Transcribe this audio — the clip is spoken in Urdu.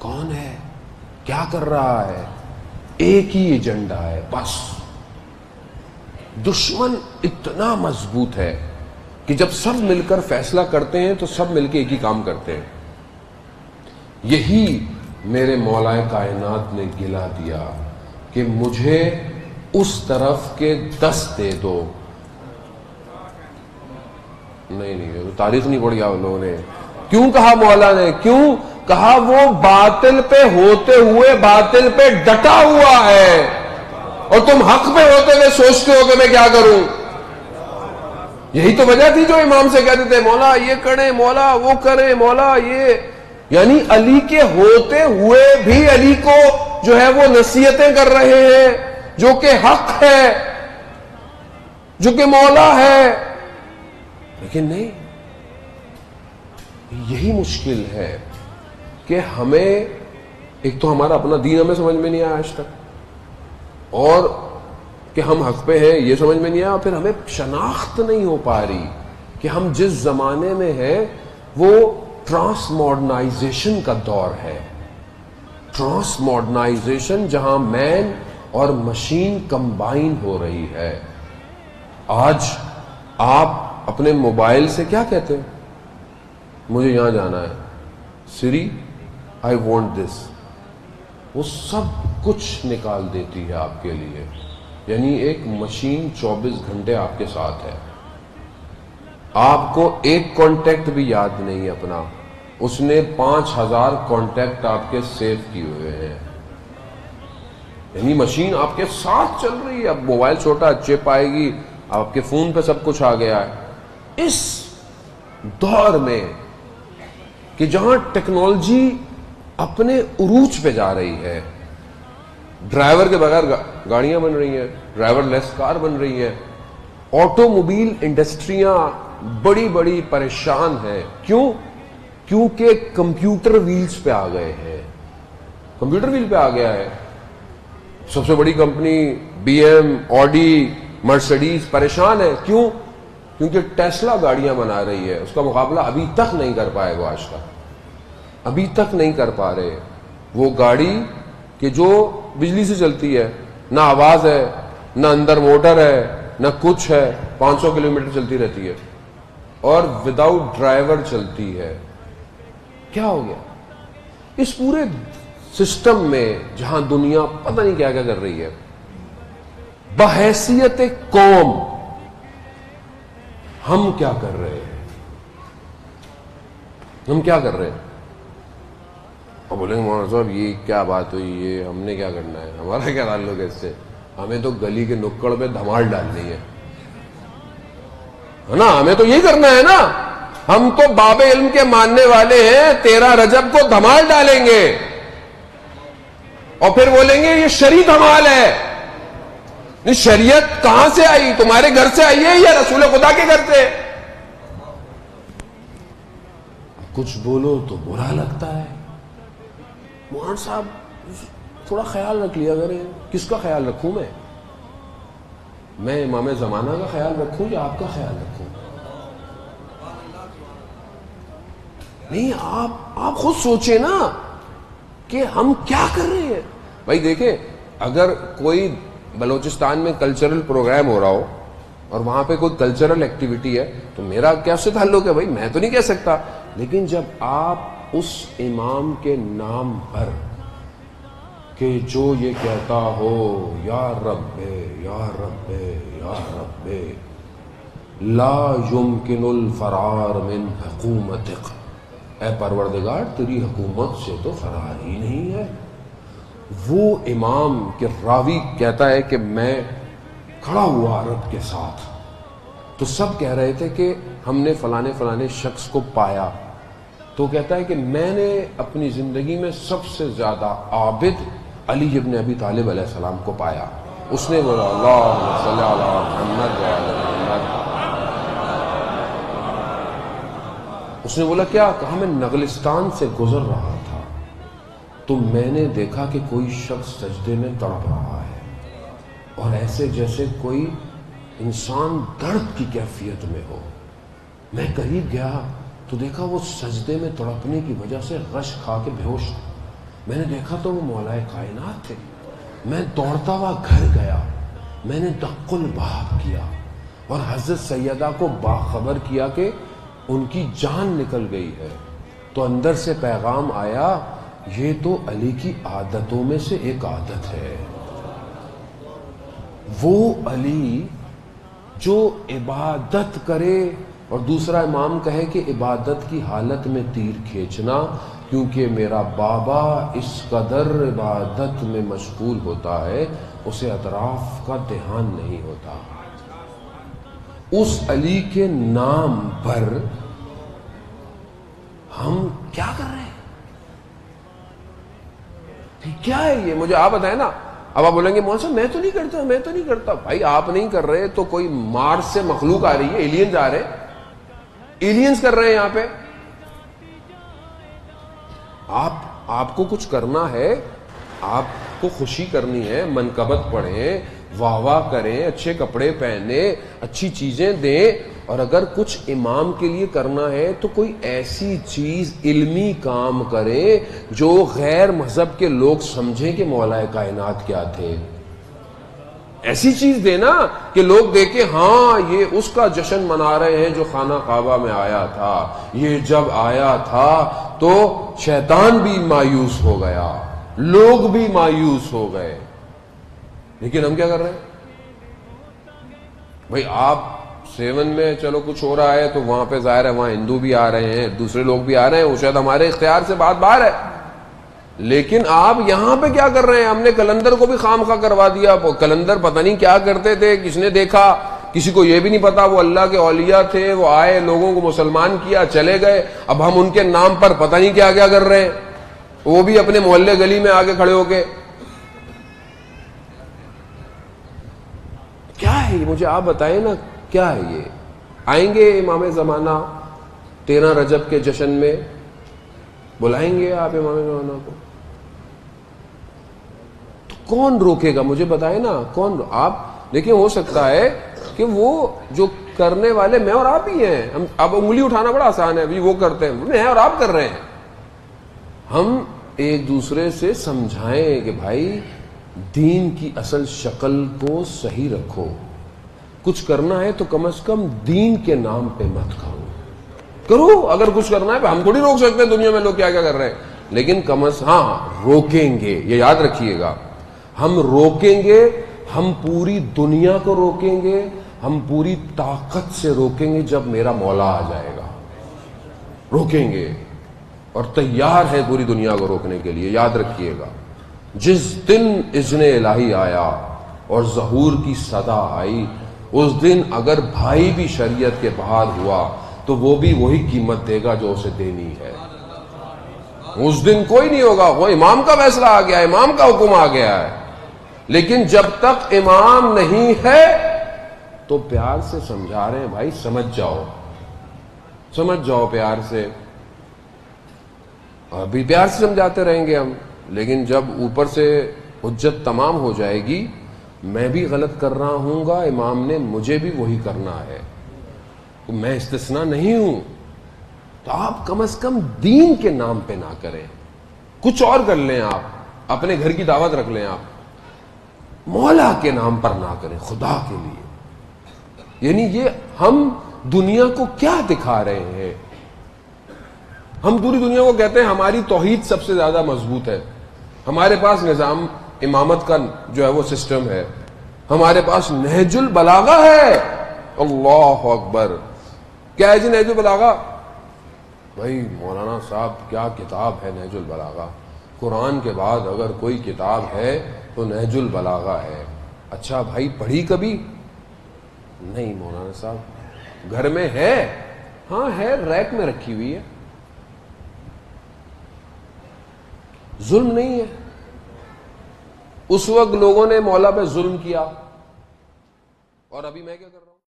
کون ہے, کیا کر رہا ہے, ایک ہی ایجنڈا ہے بس. دشمن اتنا مضبوط ہے کہ جب سب مل کر فیصلہ کرتے ہیں تو سب مل کے ایک ہی کام کرتے ہیں. یہی میرے مولا کائنات نے گلا دیا کہ مجھے اس طرف کے 10 دے دو. نہیں تاریخ نہیں پڑھی آپ لوگوں نے. کیوں کہا مولا نے, کیوں کہا وہ باطل پہ ہوتے ہوئے باطل پہ ڈٹا ہوا ہے, اور تم حق پہ ہوتے ہوئے سوچتے ہو کہ میں کیا کروں. یہی تو وجہ تھی جو امام سے کہتے تھے مولا یہ کریں, مولا وہ کریں, مولا یہ. یعنی علی کے ہوتے ہوئے بھی علی کو جو ہے وہ نصیحتیں کر رہے ہیں جو کہ حق ہے, جو کہ مولا ہے. لیکن نہیں, یہی مشکل ہے کہ ہمیں ایک تو ہمارا اپنا دین ہمیں سمجھ میں نہیں آیا آج تک, اور کہ ہم حق پہ ہیں یہ سمجھ میں نہیں آیا, اور پھر ہمیں شناخت نہیں ہو پا رہی کہ ہم جس زمانے میں ہیں وہ ٹرانس ماڈرنائزیشن کا دور ہے. ٹرانس ماڈرنائزیشن جہاں مین اور مشین کمبائن ہو رہی ہے. آج آپ اپنے موبائل سے کیا کہتے ہیں, مجھے یہاں جانا ہے, سری آئی وانٹ دس, وہ سب کچھ نکال دیتی ہے آپ کے لیے. یعنی ایک مشین 24 گھنٹے آپ کے ساتھ ہے. آپ کو ایک کانٹیکٹ بھی یاد نہیں اپنا, اس نے 5000 کانٹیکٹ آپ کے سیو کیے ہوئے ہیں. یعنی مشین آپ کے ساتھ چل رہی ہے. اب موبائل چھوٹا, چپ آئے گی, آپ کے فون پہ سب کچھ آ گیا ہے. اس دور میں کہ جہاں ٹیکنالوجی اپنے عروج پہ جا رہی ہے, ڈرائیور کے بغیر گاڑیاں بن رہی ہیں, ڈرائیور لیس کار بن رہی ہیں, آٹو موبائل انڈسٹریاں بڑی بڑی پریشان ہیں. کیوں؟ کیونکہ کمپیوٹر ویلز پہ آ گئے ہیں. کمپیوٹر ویل پہ آ گیا ہے. سب سے بڑی company B M, Audi, Mercedes پریشان ہے. کیوں؟ کیونکہ ٹیسلا گاڑیاں بنا رہی ہے, اس کا مقابلہ ابھی تک نہیں کر پائے وہ, آج تک ابھی تک نہیں کر پا رہے. وہ گاڑی کہ جو بجلی سے چلتی ہے, نہ آواز ہے, نہ اندر موٹر ہے, نہ کچھ ہے, 500 کلومیٹر چلتی رہتی ہے, اور وداؤٹ ڈرائیور چلتی ہے. کیا ہو گیا اس پورے سسٹم میں جہاں دنیا پتہ نہیں کیا کیا کر رہی ہے. بحیثیت قوم ہم کیا کر رہے ہیں, ہم کیا کر رہے ہیں؟ اور بولیں گے مولانا صاحب یہ کیا بات ہوئی, یہ ہم نے کیا کرنا ہے, ہمارا کیا تعلق ہے اس سے, ہمیں تو گلی کے نکڑ پہ دھمال ڈالنی ہے نا, ہمیں تو یہی کرنا ہے نا. ہم تو باب علم کے ماننے والے ہیں, 13 رجب کو دھمال ڈالیں گے اور پھر بولیں گے یہ شرعی دھمال ہے. نہیں, شریعت کہاں سے آئی, تمہارے گھر سے آئی ہے یا رسول خدا کے گھر سے؟ کچھ بولو تو برا لگتا ہے. مولانا صاحب تھوڑا خیال رکھ لیا کریں. کس کا خیال رکھوں میں امام زمانہ کا خیال رکھوں یا آپ کا خیال رکھوں؟ نہیں, آپ خود سوچیں نا کہ ہم کیا کر رہے ہیں. بھائی دیکھیں, اگر کوئی بلوچستان میں کلچرل پروگرام ہو رہا ہو اور وہاں پہ کوئی کلچرل ایکٹیویٹی ہے تو میرا کیا سے تعلق ہے؟ بھائی میں تو نہیں کہہ سکتا. لیکن جب آپ اس امام کے نام پر کہ جو یہ کہتا ہو یا رب یا رب یا رب لا يمکن الفرار من حکومتک, اے پروردگار تیری حکومت سے تو فرار ہی نہیں ہے. وہ امام کے راوی کہتا ہے کہ میں کھڑا ہوا عرب کے ساتھ, تو سب کہہ رہے تھے کہ ہم نے فلانے شخص کو پایا. تو کہتا ہے کہ میں نے اپنی زندگی میں سب سے زیادہ عابد علی ابن ابی طالب علیہ السلام کو پایا. اس نے بولا اللہم صلی علی محمد وعلی محمد. اس نے بولا کیا؟ کہا میں نغلستان سے گزر رہا تھا تو میں نے دیکھا کہ کوئی شخص سجدے میں تڑپ رہا ہے, اور ایسے جیسے کوئی انسان درد کی کیفیت میں ہو. میں قریب گیا تو دیکھا وہ سجدے میں تڑپنے کی وجہ سے غش کھا کے بے ہوش تھا. میں نے دیکھا تو وہ مولا کائنات تھے. میں دوڑتا ہوا گھر گیا, میں نے دق الباب کیا اور حضرت سیدہ کو باخبر کیا کہ ان کی جان نکل گئی ہے. تو اندر سے پیغام آیا, یہ تو علی کی عادتوں میں سے ایک عادت ہے. وہ علی جو عبادت کرے اور دوسرا امام کہے کہ عبادت کی حالت میں تیر کھینچنا, کیونکہ میرا بابا اس قدر عبادت میں مشغول ہوتا ہے اسے اطراف کا دھیان نہیں ہوتا. اس علی کے نام پر ہم کیا کر رہے ہیں؟ کیا ہے یہ؟ مجھے آپ بتائیں نا. اب آپ بولیں گے مولانا صاحب میں تو نہیں کرتا. بھائی آپ نہیں کر رہے تو کوئی مارس سے مخلوق آ رہی ہے, ایلینز آ رہے, ایلینز کر رہے ہیں یہاں پہ. آپ کو کچھ کرنا ہے, آپ کو خوشی کرنی ہے, منقبت پڑھیں, واہ واہ کریں, اچھے کپڑے پہنیں, اچھی چیزیں دیں, اور اگر کچھ امام کے لیے کرنا ہے تو کوئی ایسی چیز علمی کام کریں جو غیر مذہب کے لوگ سمجھیں کہ مولا کائنات کیا تھے. ایسی چیز دینا کہ لوگ دیکھیں ہاں یہ اس کا جشن منا رہے ہیں جو خانہ کعبہ میں آیا تھا. یہ جب آیا تھا تو شیطان بھی مایوس ہو گیا, لوگ بھی مایوس ہو گئے. لیکن ہم کیا کر رہے ہیں بھائی؟ آپ 7 میں چلو کچھ ہو رہا ہے تو وہاں پہ ظاہر ہے وہاں ہندو بھی آ رہے ہیں, دوسرے لوگ بھی آ رہے ہیں, وہ شاید ہمارے اختیار سے بات باہر ہے. لیکن آپ یہاں پہ کیا کر رہے ہیں؟ ہم نے کلندر کو بھی خام خواہ کروا دیا. کلندر پتہ نہیں کیا کرتے تھے, کس نے دیکھا, کسی کو یہ بھی نہیں پتا وہ اللہ کے اولیاء تھے, وہ آئے لوگوں کو مسلمان کیا چلے گئے. اب ہم ان کے نام پر پتہ نہیں کیا کیا کر رہے ہیں, وہ بھی اپنے محلے گلی میں آگے کھڑے ہو کے. کیا ہے یہ؟ مجھے آپ بتائیں نا کیا ہے یہ؟ آئیں گے امام زمانہ 13 رجب کے جشن میں, بلائیں گے آپ امام زمانہ کو, تو کون روکے گا؟ مجھے بتائیں نا کون. آپ دیکھیں ہو سکتا ہے کہ وہ جو کرنے والے میں اور آپ ہی ہیں. ہم اب انگلی اٹھانا بڑا آسان ہے, ابھی وہ کرتے ہیں, میں اور آپ کر رہے ہیں. ہم ایک دوسرے سے سمجھائیں کہ بھائی دین کی اصل شکل کو صحیح رکھو, کچھ کرنا ہے تو کم از کم دین کے نام پہ مت کرو. اگر کچھ کرنا ہے ہم تھوڑی روک سکتے ہیں دنیا میں لوگ کیا کیا کر رہے ہیں, لیکن کم از روکیں گے. یہ یاد رکھیے گا, ہم روکیں گے, ہم پوری دنیا کو روکیں گے, ہم پوری طاقت سے روکیں گے. جب میرا مولا آ جائے گا روکیں گے, اور تیار ہے پوری دنیا کو روکنے کے لیے. یاد رکھیے گا, جس دن اذن الہی آیا اور ظہور کی صدا آئی, اس دن اگر بھائی بھی شریعت کے باہر ہوا تو وہ بھی وہی قیمت دے گا جو اسے دینی ہے. اس دن کوئی نہیں ہوگا, وہ امام کا فیصلہ آ گیا, امام کا حکم آ گیا ہے. لیکن جب تک امام نہیں ہے تو پیار سے سمجھا رہے ہیں بھائی سمجھ جاؤ پیار سے. ابھی پیار سے سمجھاتے رہیں گے ہم, لیکن جب اوپر سے حجت تمام ہو جائے گی, میں بھی غلط کر رہا ہوں گا, امام نے مجھے بھی وہی کرنا ہے, میں استثناء نہیں ہوں. تو آپ کم از کم دین کے نام پہ نہ کریں, کچھ اور کر لیں, آپ اپنے گھر کی دعوت رکھ لیں, آپ مولا کے نام پر نہ کریں خدا کے لیے. یعنی یہ ہم دنیا کو کیا دکھا رہے ہیں؟ ہم پوری دنیا کو کہتے ہیں ہماری توحید سب سے زیادہ مضبوط ہے, ہمارے پاس نظام امامت کا جو ہے وہ سسٹم ہے, ہمارے پاس نہج البلاغہ ہے. اللہ اکبر, کیا ہے جی نہج البلاغہ؟ بھائی مولانا صاحب کیا کتاب ہے نہج البلاغہ. قرآن کے بعد اگر کوئی کتاب ہے تو نہج البلاغہ ہے. اچھا بھائی پڑھی کبھی؟ نہیں مولانا صاحب, گھر میں ہے, ہاں ہے, ریک میں رکھی ہوئی ہے. ظلم نہیں ہے. اس وقت لوگوں نے مولا پہ ظلم کیا, اور ابھی میں کیا کر رہا ہوں؟